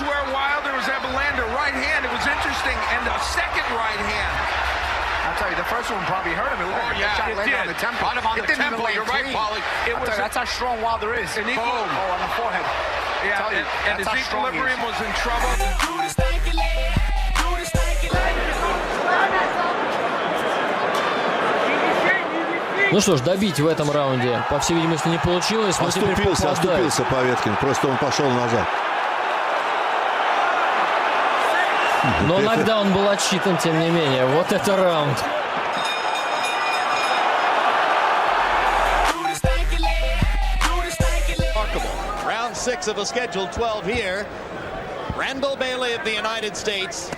where Wilder was able to land a right hand. It was interesting, and a second right hand. I'll tell you, the first one probably hurt him. Oh, yeah, shot it landed did. on the temple. On the temple, you're right, Paulie. That's how strong Wilder is. Boom. Oh, on the forehead. Yeah, and his equilibrium was in trouble. Ну что ж, добить в этом раунде, по всей видимости, не получилось. Оступился Поветкин, просто он пошел назад. Но нокдаун был отсчитан, тем не менее. Вот это раунд. Round 6 of a scheduled 12 here. Randall Bailey of the United States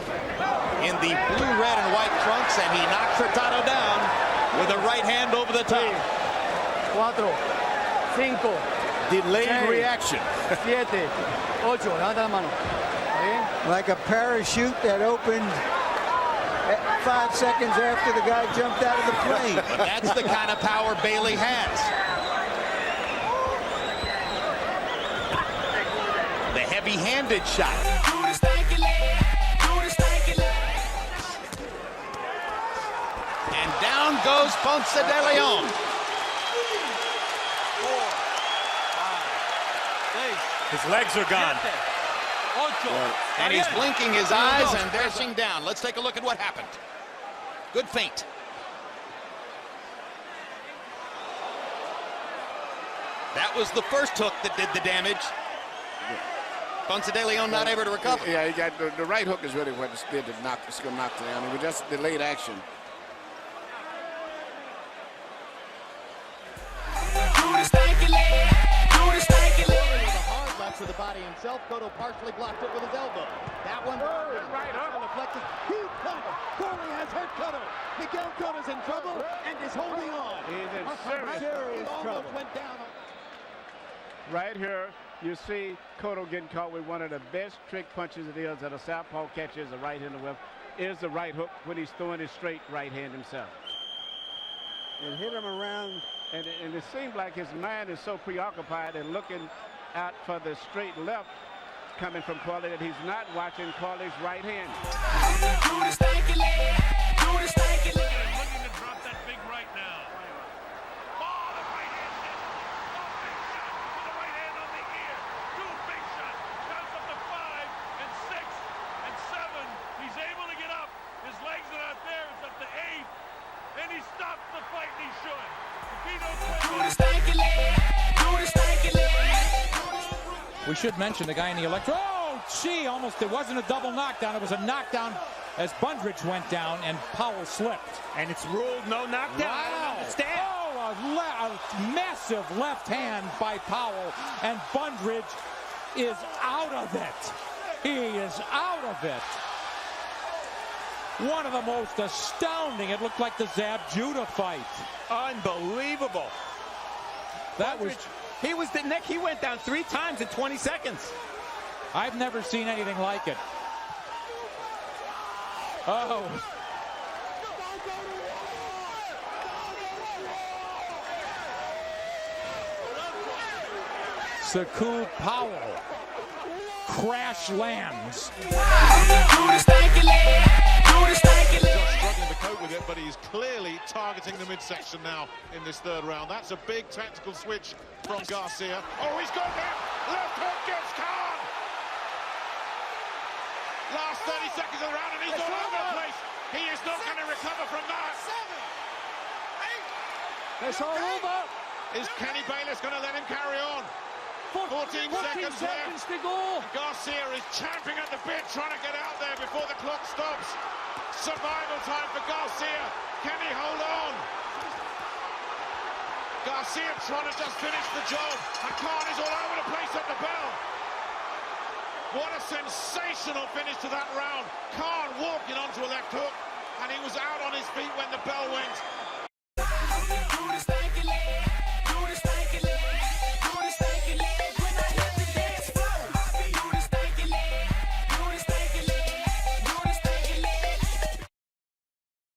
in the blue, red, and white trunks, and he knocked Furtado down with a right hand over the top. 4, 5, Delayed reaction. 7, 8. Levanta la mano. Like a parachute that opened 5 seconds after the guy jumped out of the plane. But that's the kind of power Bailey has. The heavy-handed shot. And down goes Ponce de Leon. 4, 5, 6. His legs are gone. And he's blinking his eyes and dashing down. Let's take a look at what happened. Good feint. That was the first hook that did the damage. Ponce de Leon not able to recover. Yeah, he got the right hook is really what did to knock down. It was just delayed action. To the body himself. Cotto partially blocked it with his elbow. That one right up and deflected. Huge counter. Corey has hurt Cotto. Miguel Cotto's in trouble and is holding on. He's in serious trouble. Went down. Right here, you see Cotto getting caught with one of the best trick punches it is that a southpaw catches a right hand with, is the right hook when he's throwing his straight right hand himself. It hit him around. And it seems like his mind is so preoccupied and looking out for the straight left coming from Paulie that he's not watching Paulie's right hand. Looking to drop that big right now. Oh, the right hand hit. Oh, big shot with the right hand on the ear. 2 big shots. Counts up to 5 and 6 and 7. He's able to get up. His legs are not there. It's up to 8. And he stops the fight, and he should. If he don't We should mention the guy in the electro. Oh, gee, almost. It wasn't a double knockdown. It was a knockdown as Bundridge went down and Powell slipped. And it's ruled no knockdown. Wow. Oh, a massive left hand by Powell. And Bundridge is out of it. He is out of it. One of the most astounding. It looked like the Zab Judah fight. Unbelievable. That was... He was the neck. He went down 3 times in 20 seconds. I've never seen anything like it. Oh. Saku Powell crash lands. Struggling to cope with it, but he's clearly targeting the midsection now in this 3rd round. That's a big tactical switch from Garcia. Oh, he's got him! Left hook gets Khan! Last 30 seconds of the round and he's all over the place. He is not going to recover from that. 7, 8. It's all over. Is Kenny Bayless going to let him carry on? 14 seconds left. To go. Garcia is champing at the bit, trying to get out there before the clock stops. Survival time for Garcia. Can he hold on? Garcia trying to just finish the job. And Khan is all over the place at the bell. What a sensational finish to that round. Khan walking onto a left hook, and he was out on his feet when the bell went.